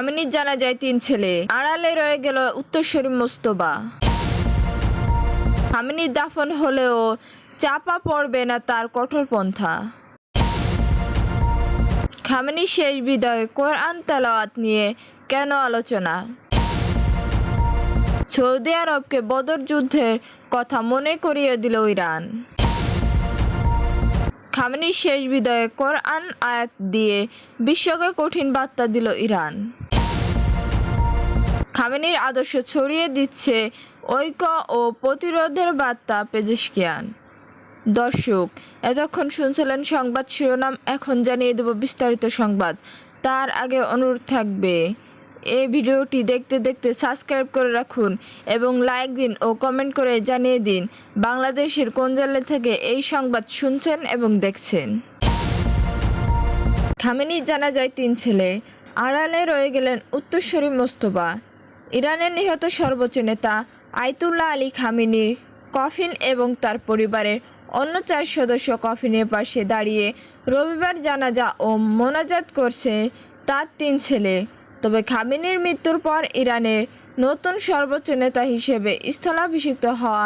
খামেনির জানাজায় 3 ছেলে, আড়ালে রয়ে গেল উত্তরসূরি মোস্তফা। খামেনির দাফন হলেও চাপা পড়বে না তার কঠোর পন্থা। খামেনির শেষ বিদায়ে কোরআন তেলাওয়াত নিয়ে কেন আলোচনা? সৌদি আরবকে বদর যুদ্ধের কথা মনে করিয়ে দিল ইরান। খামেনির শেষ বিদায়ে কোরআন আয়াত দিয়ে বিশ্বকে কঠিন বার্তা দিল ইরান। খামেনির আদর্শ ছড়িয়ে দিচ্ছে ঐক্য ও প্রতিরোধের বার্তা পেজেশকিয়ান। দর্শক, এতক্ষণ শুনছিলেন সংবাদ শিরোনাম, এখন জানিয়ে দেব বিস্তারিত সংবাদ। তার আগে অনুরোধ থাকবে এই ভিডিওটি দেখতে দেখতে সাবস্ক্রাইব করে রাখুন এবং লাইক দিন ও কমেন্ট করে জানিয়ে দিন বাংলাদেশের কোন জেলা থেকে এই সংবাদ শুনছেন এবং দেখছেন। খামেনির জানাজায় 3 ছেলে, আড়ালে রয়ে গেলেন উত্তরসূরি মোস্তফা। ইরানের নিহত সর্বোচ্চ নেতা আয়াতুল্লাহ আলী খামেনির কফিন এবং তার পরিবারের অন্য 4 সদস্য কফিনের পাশে দাঁড়িয়ে রবিবার জানাজা ও মোনাজাত করছে তার 3 ছেলে। তবে খামেনির মৃত্যুর পর ইরানের নতুন সর্বোচ্চ নেতা হিসেবে স্থলাভিষিক্ত হওয়া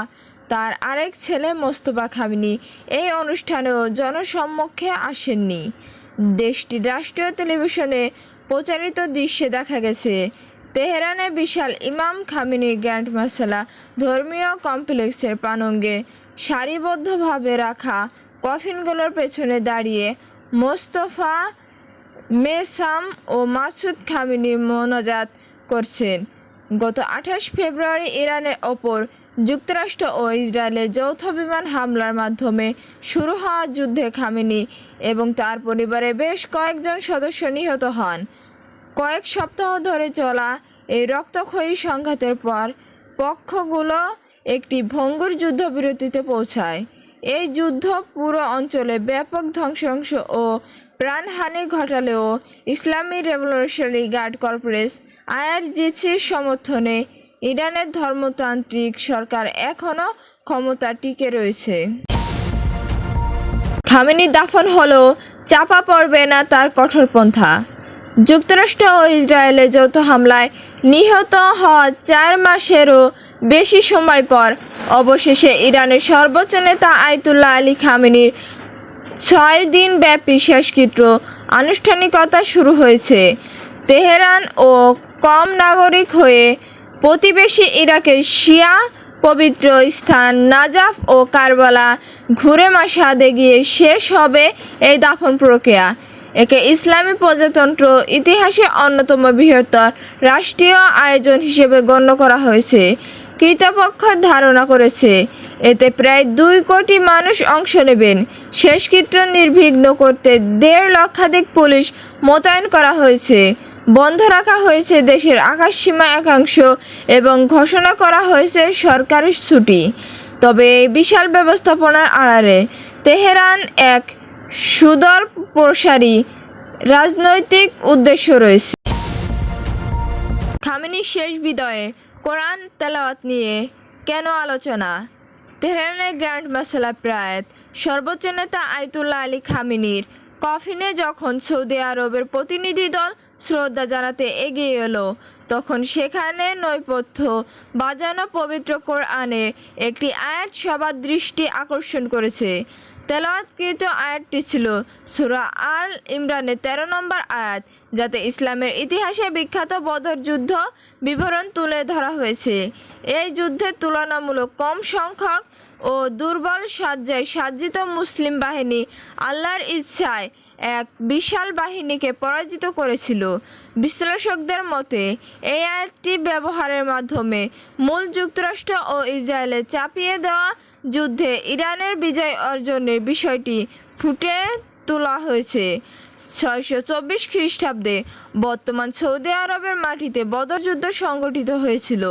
তার আরেক ছেলে মোস্তফা খামেনি এই অনুষ্ঠানেও জনসম্মুখে আসেননি। দেশটির রাষ্ট্রীয় টেলিভিশনে প্রচারিত দৃশ্যে দেখা গেছে তেহরানে বিশাল ইমাম খামেনি গ্র্যান্ড মাসালা ধর্মীয় কমপ্লেক্সের প্রাঙ্গণে সারিবদ্ধভাবে রাখা কফিনগুলোর পেছনে দাঁড়িয়ে মোস্তফা, মেসাম ও মাসুদ খামেনি মোনাজাত করছেন। গত 28 ফেব্রুয়ারি ইরানের ওপর যুক্তরাষ্ট্র ও ইসরায়েলের যৌথ বিমান হামলার মাধ্যমে শুরু হওয়া যুদ্ধে খামেনি এবং তার পরিবারের বেশ কয়েকজন সদস্য নিহত হন। কয়েক সপ্তাহ ধরে চলা এই রক্তক্ষয়ী সংঘাতের পর পক্ষগুলো একটি ভঙ্গুর যুদ্ধবিরতিতে পৌঁছায়। এই যুদ্ধ পুরো অঞ্চলে ব্যাপক ধ্বংসাংশ ও প্রাণহানি ঘটালেও ইসলামী রেভলিউশনারি গার্ড কর্পস আইআরজিসির সমর্থনে ইরানের ধর্মতান্ত্রিক সরকার এখনও ক্ষমতা টিকে রয়েছে। খামেনির দাফন হলেও চাপা পড়বে না তার কঠোর পন্থা। যুক্তরাষ্ট্র ও ইসরায়েলের যৌথ হামলায় নিহত হওয়া 4 মাসেরও বেশি সময় পর অবশেষে ইরানের সর্বোচ্চ নেতা আয়াতুল্লাহ আলী খামেনির 6 দিন ব্যাপী শেষকৃত্য আনুষ্ঠানিকতা শুরু হয়েছে। তেহরান ও কম নাগরিক হয়ে প্রতিবেশী ইরাকের শিয়া পবিত্র স্থান নাজাফ ও কারবালা ঘুরে মাশহাদে গিয়ে শেষ হবে এই দাফন প্রক্রিয়া। একে ইসলামী প্রজাতন্ত্র ইতিহাসে অন্যতম বৃহত্তর রাষ্ট্রীয় আয়োজন হিসেবে গণ্য করা হয়েছে। কর্তৃপক্ষ ধারণা করেছে এতে প্রায় 2 কোটি মানুষ অংশ নেবেন। শেষকৃত্য নির্বিঘ্ন করতে 1.5 লক্ষাধিক পুলিশ মোতায়েন করা হয়েছে। বন্ধ রাখা হয়েছে দেশের আকাশসীমা একাংশ এবং ঘোষণা করা হয়েছে সরকারি ছুটি। তবে এই বিশাল ব্যবস্থাপনার আড়ালে তেহরান এক সুদূর প্রসারী রাজনৈতিক উদ্দেশ্য রয়েছে। খামেনির শেষ বিদায়ে কোরআন তেলাওয়াত নিয়ে কেন আলোচনা? তেহরানের গ্র্যান্ড মাসালা প্রায়াত সর্বোচ্চ নেতা আয়াতুল্লাহ আলী খামেনির কফিনে যখন সৌদি আরবের প্রতিনিধি দল শ্রদ্ধা জানাতে এগিয়ে এলো, তখন সেখানে নৈপথ্য বাজানো পবিত্র কোরআনের একটি আয়াত সবার দৃষ্টি আকর্ষণ করেছে। তেলাওয়াতকৃত আয়াতটি ছিল সূরা আল ইমরানের 13 নম্বর আয়াত, যাতে ইসলামের ইতিহাসে বিখ্যাত বদর যুদ্ধ বিবরণ তুলে ধরা হয়েছে। এই যুদ্ধে তুলনামূলক কম সংখ্যক ও দুর্বল সজ্জায় সজ্জিত মুসলিম বাহিনী আল্লাহর ইচ্ছায় এক বিশাল বাহিনীকে পরাজিত করেছিল। বিশ্লেষকদের মতে এই আয়াতটি ব্যবহারের মাধ্যমে মূল যুক্তরাষ্ট্র ও ইসরায়েলের চাপিয়ে দেওয়া যুদ্ধে ইরানের বিজয় অর্জনের বিষয়টি ফুটিয়ে তোলা হয়েছে। 624 খ্রিস্টাব্দে বর্তমান সৌদি আরবের মাটিতে বদর যুদ্ধ সংগঠিত হয়েছিল।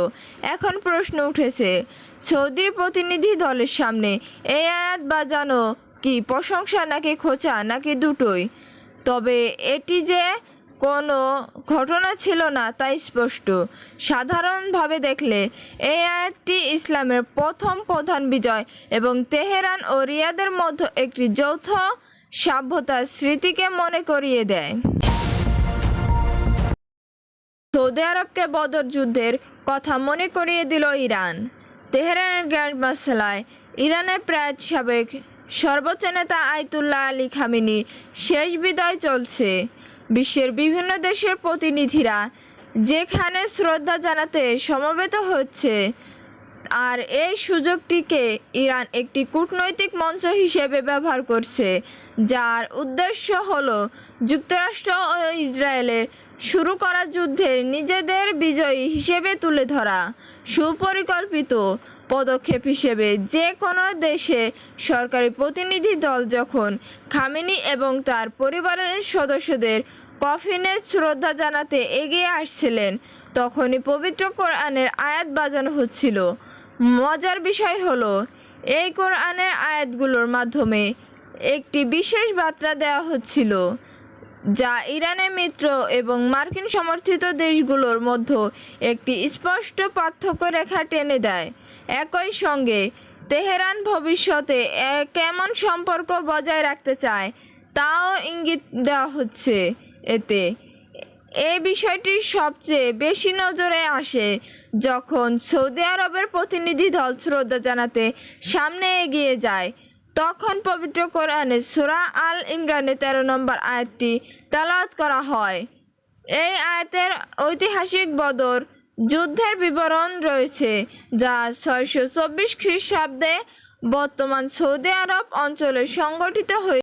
এখন প্রশ্ন উঠেছে, সৌদির প্রতিনিধি দলের সামনে এই আয়াত বাজানো কি প্রশংসা নাকি খোঁচা নাকি দুটোই? তবে এটি যে কোনো ঘটনা ছিল না তা স্পষ্ট। সাধারণভাবে দেখলে এই আয়াতটি ইসলামের প্রথম প্রধান বিজয় এবং তেহরান ও রিয়াদের মধ্যে একটি যৌথ সভ্যতার স্মৃতিকে মনে করিয়ে দেয়। সৌদি আরবকে বদর যুদ্ধের কথা মনে করিয়ে দিল ইরান। তেহরানের গ্র্যান্ড মাসালায় ইরানের প্রায় সাবেক সর্বোচ্চ নেতা আয়াতুল্লাহ আলী খামেনির শেষ বিদায় চলছে। বিশ্বের বিভিন্ন দেশের প্রতিনিধিরা যেখানে শ্রদ্ধা জানাতে সমবেত হচ্ছে, আর এই সুযোগটিকে ইরান একটি কূটনৈতিক মঞ্চ হিসেবে ব্যবহার করছে, যার উদ্দেশ্য হলো যুক্তরাষ্ট্র ও ইসরায়েলের শুরু করা যুদ্ধের নিজেদের বিজয়ী হিসেবে তুলে ধরা। সুপরিকল্পিত পদক্ষেপ হিসেবে যে কোনো দেশে সরকারি প্রতিনিধি দল যখন খামেনি এবং তার পরিবারের সদস্যদের কফিনে শ্রদ্ধা জানাতে এগিয়ে আসছিলেন, তখনই পবিত্র কোরআনের আয়াত বাজানো হচ্ছিল। মজার বিষয় হলো, এই কোরআনের আয়াতগুলোর মাধ্যমে একটি বিশেষ বার্তা দেওয়া হচ্ছিল, যা ইরানের মিত্র এবং মার্কিন সমর্থিত দেশগুলোর মধ্যে একটি স্পষ্ট পার্থক্য রেখা টেনে দেয়। একই সঙ্গে তেহরান ভবিষ্যতে কেমন সম্পর্ক বজায় রাখতে চায় তাও ইঙ্গিত দেওয়া হচ্ছে। এতে এই বিষয়টি সবচেয়ে বেশি নজরে আসে যখন সৌদি আরবের প্রতিনিধি দল শ্রদ্ধা জানাতে সামনে এগিয়ে যায়। তখন পবিত্র কোরআনে সূরা আল ইমরানের 13 নম্বর আয়াতটি তেলাওয়াত করা হয়। এই আয়াতের ঐতিহাসিক বদর যুদ্ধের বিবরণ রয়েছে, যা 624 খ্রিস্টাব্দে বর্তমান সৌদি আরব অঞ্চলে সংঘটিত হয়েছে।